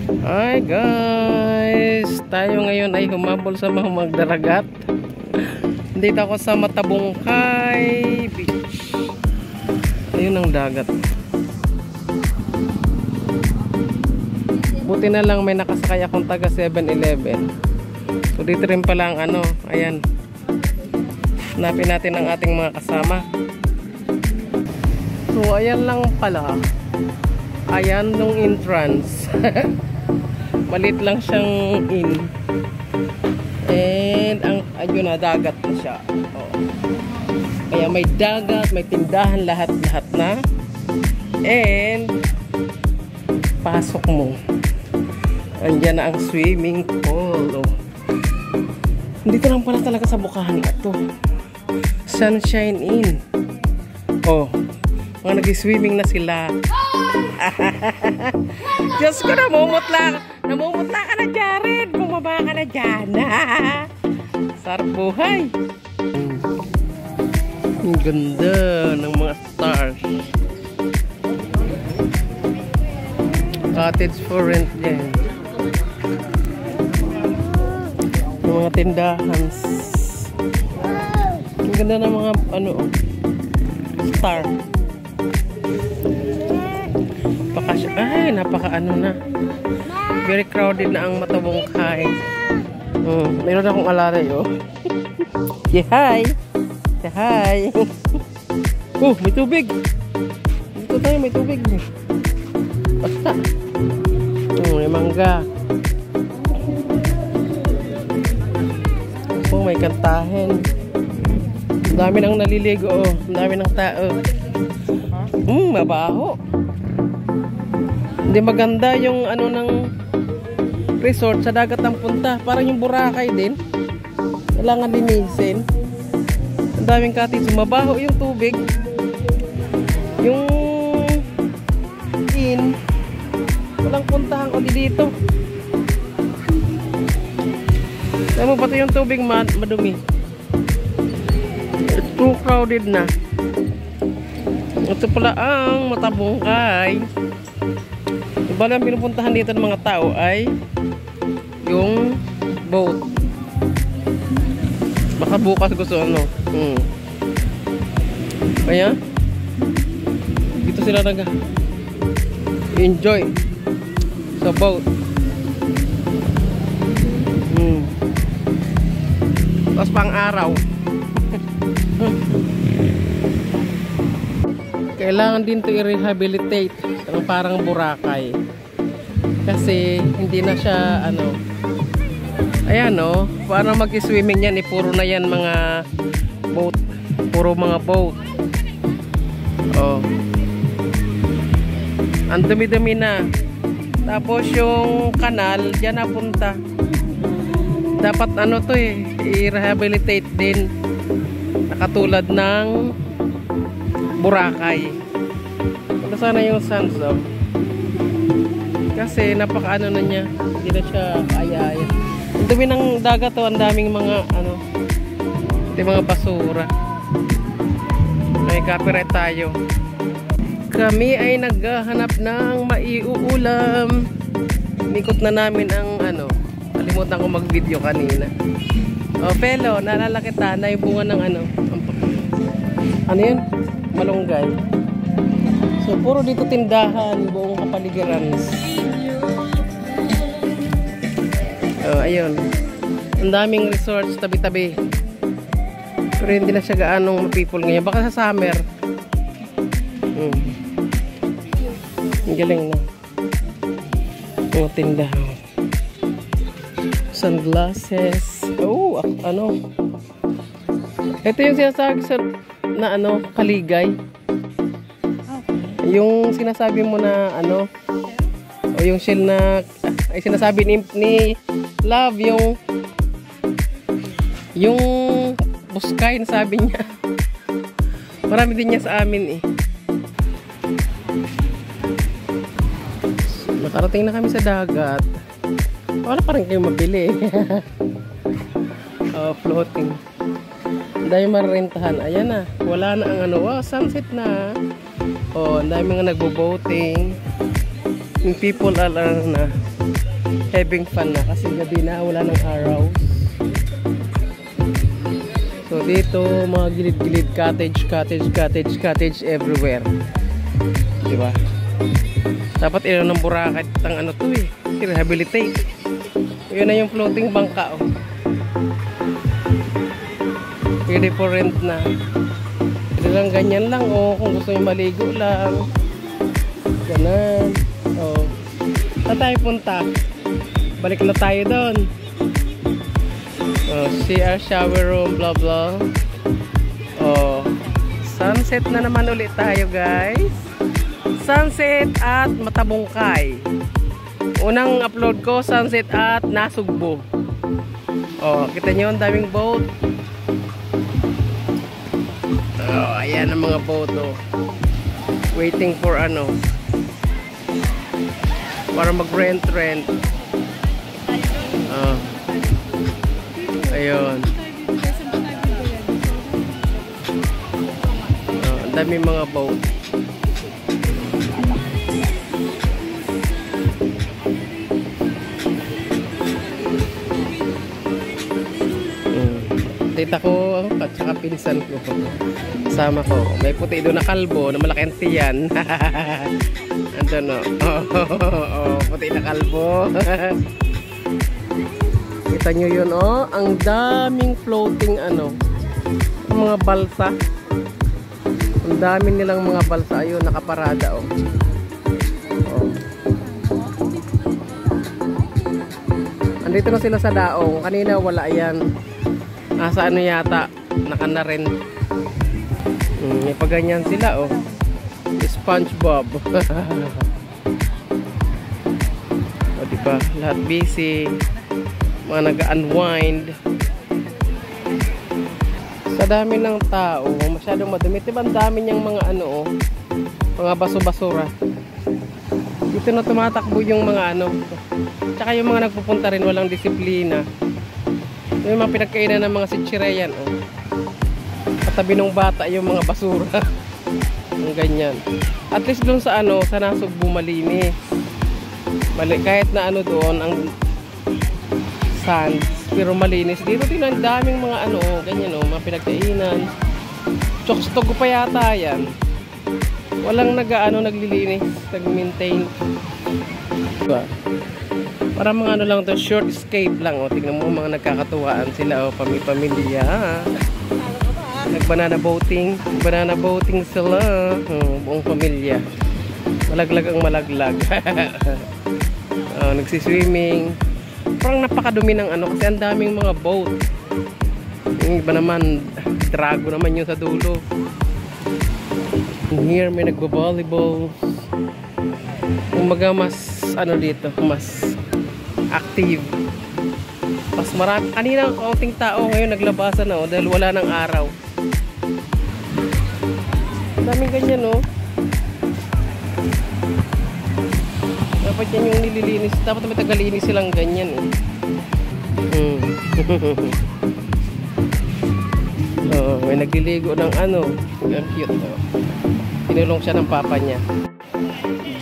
Hi guys, tayo ngayon ay humabol sa mga magdaragat. Dito ako sa Matabungkay Beach. Ayun ang dagat. Buti na lang may nakasakay akong taga 7-Eleven. So dito rin pala ang ayan. Hanapin natin ang ating mga kasama. So ayan lang pala. Ayan nung entrance. Malit lang siyang in. And ayun na, dagat na siya. Oh. Kaya may dagat, may tindahan, lahat-lahat na. And pasok mo. Andiyan na ang swimming pool. Oh. Dito lang pala talaga sa Bukhaning ito. Sunshine Inn. Oh, mga nag-swimming na sila. Diyos ko, namumutla ka na, Jared. Bumaba ka na dyan. Sarap buhay. Ang ganda ng mga stars. Cottage for rent yan. Yung mga tindahan. Ang ganda ng mga star. Ay, napaka na. Very crowded na ang Matabungkay. Meron akong alalay, oh. Yeah, hi. Yeah, hi. Oh, may tubig. Dito tayo, may tubig. Basta. May mangga. Oh, may kantahin. Ang dami nang naliligo, oh. Ang dami ng tao. Mabaho. Hindi maganda yung ng resort sa dagat ng punta. Parang yung Boracay din. Kailangan linisin. Ang daming cottage. Mabaho yung tubig. Yung in. Walang puntahan ko dito. Alam mo, pati yung tubig madumi. It's too crowded na. Ito pala ang Matabungkay. Bali ang pinupuntahan dito ng mga tao ay yung boat. Baka bukas gusto Kaya dito sila nag-enjoy sa boat. Tapos pang araw. Kailangan din to i-rehabilitate ng parang Boracay. Kasi hindi na siya ayan para mag-swimming yan, puro na yan mga boat. Puro mga boat. Oh. Ang dumi-dumi na. Tapos yung kanal diyan napunta. Dapat i-rehabilitate din. Nakatulad ng Boracay. Ito sana yung sands daw. Kasi napaka na niya. Hindi na siya kaya. Ang dumi ng dagat ang daming mga mga basura. May copyright tayo. Kami ay naghahanap ng maiuulam. Ikot na namin ang kalimutan ko mag-video kanina. Oh, Pelo, naalala kita na yung bunga ng yun? Malunggay. So, puro dito tindahan, buong kapaligiran. Oh, ayun. Ang daming resorts tabi-tabi. Pero hindi na siya gaanong ma-people ngayon. Baka sa summer. Ang galing na. Mga tindahan. Sunglasses. Oh, ito yung sinasabi na kaligay. Yung sinasabi mo na o yung shell na ay sinasabi ni Love, yung buskay na sabi niya. Marami din niya sa amin Nakarating na kami sa dagat. Wala pa rin kayo mabili. Floating. Dahil mararentahan. Ayan na. Wala na ang sunset na. Ang dami mga nagbo-boating. Yung people na having fun na kasi gabi na, wala ng araw. So dito mga gilid-gilid, cottage everywhere. Diba? Dapat ilan ng Boracay ang ano to eh, rehabilitate. Yun na yung floating bangka oh. Pwede for rent na. Pwede lang ganyan lang oh, kung gusto nyo maligo lang. Ganun. Oh. Saan tayo punta? Balik na tayo doon. Oh, CR, shower room, blah blah. Oh, sunset na naman ulit tayo guys. Sunset at Matabungkay. Unang upload ko, sunset at Nasugbo. Oh, kita nyo ang daming boat. Oh, ayan ang mga boat oh. Waiting for ano, para mag-rent. Oh. Ayun. Oh, ang dami mga boat. Tita ko at saka pinsan ko. Sama ko. May puti doon na kalbo na malaki ang tiyan. Ando no. Oh, puti na kalbo. Kita nyo yun oh. Ang daming floating ano. Mga balsa. Ang dami nilang mga balsa. Ayun, nakaparada oh. Oh. Andito na sila sa daong. Kanina wala yan. Nasa ano yata, naka na rin. May paganyan sila oh. SpongeBob. O diba, lahat busy. Mga nag-unwind. Sa dami ng tao, masyadong madumi. Diba ang dami niyang mga ano oh, mga baso-basura. Dito na tumatakbo yung mga ano. Tsaka yung mga nagpupunta rin walang disiplina. Yung mga pinagkainan ng mga sitsireyan oh. Katabi ng bata yung mga basura. Ang ganyan. At least doon sa ano, sa Nasugbo malinis. Kahit na ano doon ang sands, pero malinis. Dito din ang daming mga ano, ganyan oh, mga pinagkainan. Chokstog pa yata yan. Walang naglilinis, nag-maintain. Diba? Para mga ano lang to, short escape lang oh. Tingnan mo mga nagkakatuwaan sila oh, pamilya. Nag-banana boating sila. Oh, buong pamilya. Malaglag ang malaglag. Oh, nagsiswimming. Parang napakadumi ng ano kasi ang daming mga boat. Yung iba naman, drago naman yun sa dulo. Here may nagbo-volleyball. Umaga mas ano dito, mas active. Mas marami. Kanina kaunting tao, ngayon naglabasan na oh, dahil wala ng araw. Daming ganyan oh. Dapat yan yung nililinis. Dapat may tagalinis silang ganyan eh. Oh, may nagliligo ng ano. Ang cute oh. Tinulong siya ng papa niya.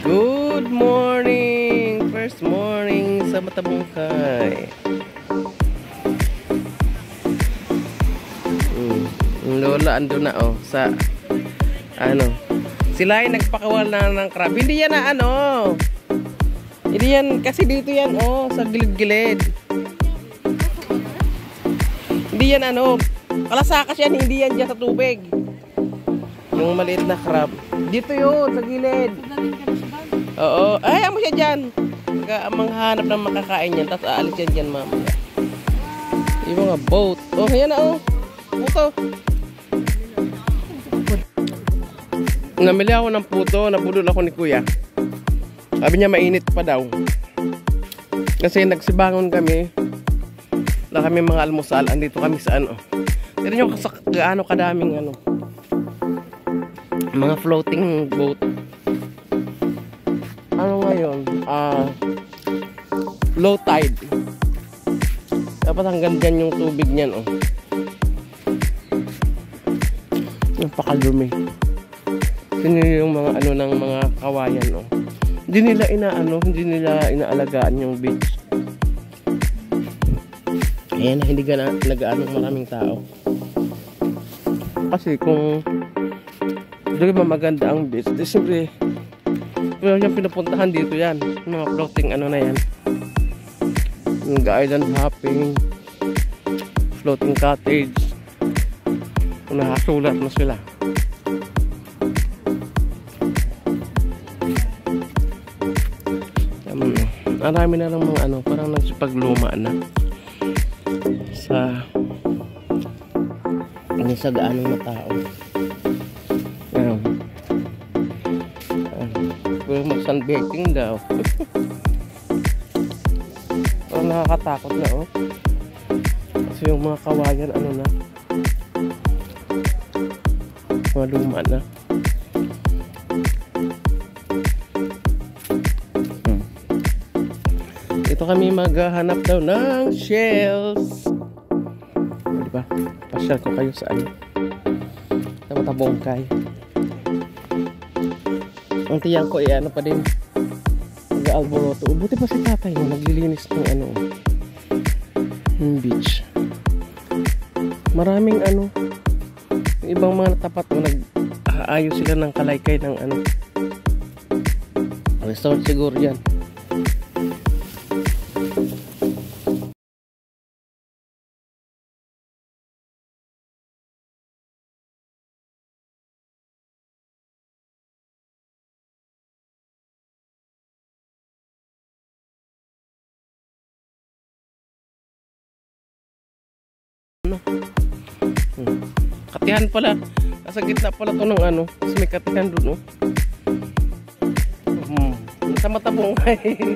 Good morning! First morning sa Matabungkay. Yung lola ando na oh sa ano. Sila ay nagpakawal na ng crab. Hindi yan na ano. Hindi yan kasi dito yan oh sa gilid-gilid. Hindi yan ano. Kalasakas yan, hindi yan dyan sa tubig. Yung maliit na crab. Dito yun sa gilid. Oo. Ay, mo siya dyan. Manghanap ng makakain yan. Tapos aalis yan dyan mamaya. Yung mga boat. Oh, yan na oh. Puto. Namili ako ng puto. Nabulol ako ni kuya. Sabi niya mainit pa daw. Kasi nagsibangon kami. Wala kami mga almusal. Andito kami sa ano. Tignan nyo gaano kadaming ano. Mga floating boat. Ano ngayon? Low tide. Dapat hanggang dyan yung tubig niyan oh. Napakalumi. Sino yung mga ano ng mga kawayan oh. Hindi nila inaalagaan yung beach. Ayan, hindi nag-aanong maraming tao. Kasi kung di ba maganda ang beach, di siyempre yung pinupuntahan dito yan, mga floating ano na yan, island hopping, floating cottage, nakasulat na sila. Marami na lang mga ano, parang nagsipagluma na sa gaanong na tao. Pero mag-sunbathing daw. Parang nakakatakot na, oh. Kasi yung mga kawayan, ano na, mga luma na. Ito kami maghahanap daw ng shells. Diba? Pasyal ko kayo sa ano, sa Matabongkay. Ang tiyan ko ano pa din, nag-alboroto. Buti pa si tatay mo naglilinis ng ano, yung beach. Maraming ano, yung ibang mga natapat mo, nag-aayos sila ng kalaykay ng ano, resort siguro yan. Katihan pala, nasa gitna pala to ng ano, kasi may katihan doon, oh. Sa Matabongkay.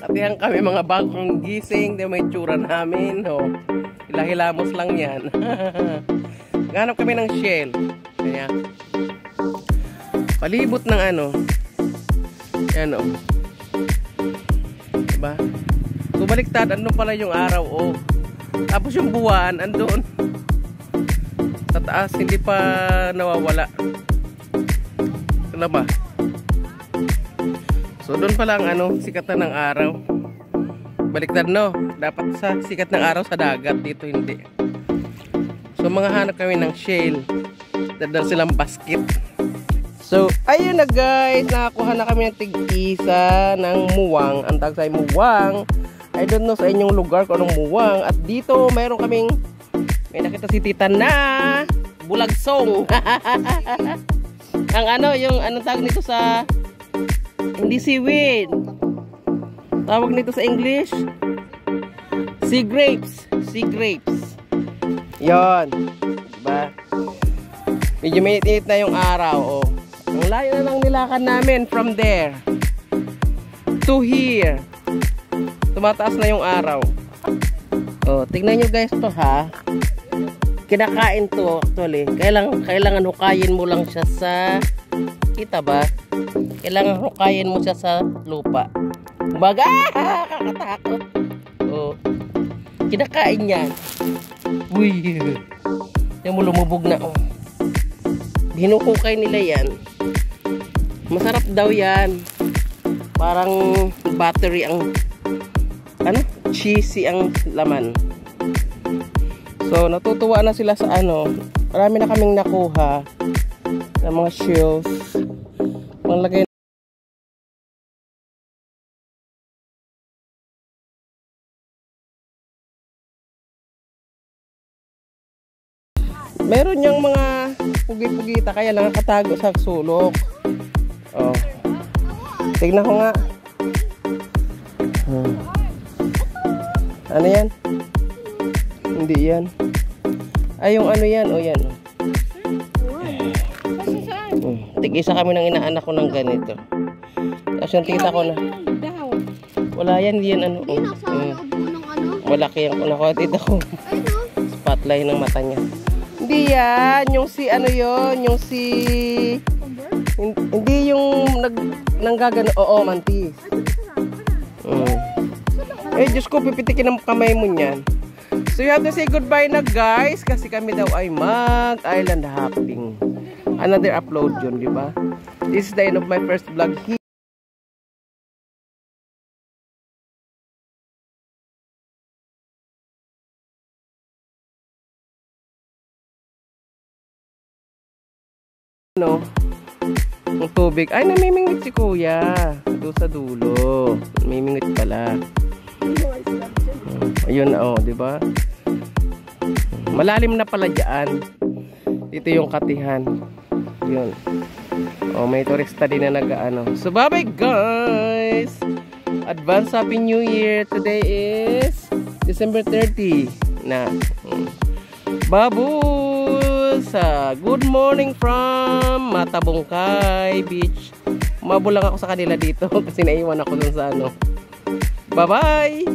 Katihan kami, mga bagong gising, di may tsura namin, oh. Hilahilamos lang yan. Ganap kami ng shell. Kaya palibot ng ano, yan, oh. Diba? So baliktad, andun pala yung araw, oh. Tapos yung buwan, andun sa taas, hindi pa nawawala. Ano ba? So doon pa lang ano, sikatan ng araw. Baliktad, no? Dapat sa sikat ng araw sa dagat, dito hindi. So mga hanap kami ng shell. Dadal silang basket. So ayun na guys, nakakuha na kami ng tig-isa ng muwang. Ang tawag sa muwang, I don't know sa inyong lugar kung anong muwang. At dito mayroon kaming, may nakita si tita na bulagsong. Ang ano, yung anong tawag nito sa, hindi seaweed, tawag nito sa English, sea grapes. Sea grapes. Yon, diba? Medyo mainit na yung araw, oh. Ang layo na lang nilakan namin from there to here. Tumataas na yung araw. Oh, tingnan nyo guys to, ha. Kinakain to actually. Kailangan hukayin mo lang siya sa, kita ba? Kailangan hukayin mo siya sa lupa. Kumbaga, kakatakot. Oh. Kinakain yan. Uy. Yan mo lumubog na, oh. Hinukukay nila yan. Masarap daw yan. Parang battery ang ano? Cheesy ang laman. So, natutuwa na sila sa ano. Marami na kaming nakuha ng mga shells. Panglagay. Meron yung mga pugi-pugita, kaya nakakatago sa sulok. Oh. Tignan ko nga. Ano yan? Hindi yan. Ay, yung ano yan. O yan. Tig-isa kami ng inaanak ko ng ganito. Tapos yung tita ko na. Wala yan. Yan ano. Malaki yung nakuha tita ko. Spotlight ng mata niya. Hindi yan. Yung si ano yun. Yung si... Hindi yung nanggagano. Oo, mantis. Eh, Diyos ko, pipitikin ang kamay mo niyan. So, you have to say goodbye na, guys. Kasi kami daw ay mag-island hopping. Another upload yun, di ba? This is the end of my first vlog here. Ano? Ang tubig. Ay, namimingit si kuya. Doon sa dulo. Namimingit pala. Ayun, oh, di ba? Malalim na pala dyan. Dito yung katihan. Yun. Oh, may turista din na nag-ano. So, bye-bye guys! Advance Happy New Year! Today is December 30 na. Babus! Good morning from Matabungkay Beach. Mabulang ako sa kanila dito kasi naiwan ako dun sa ano. Bye-bye!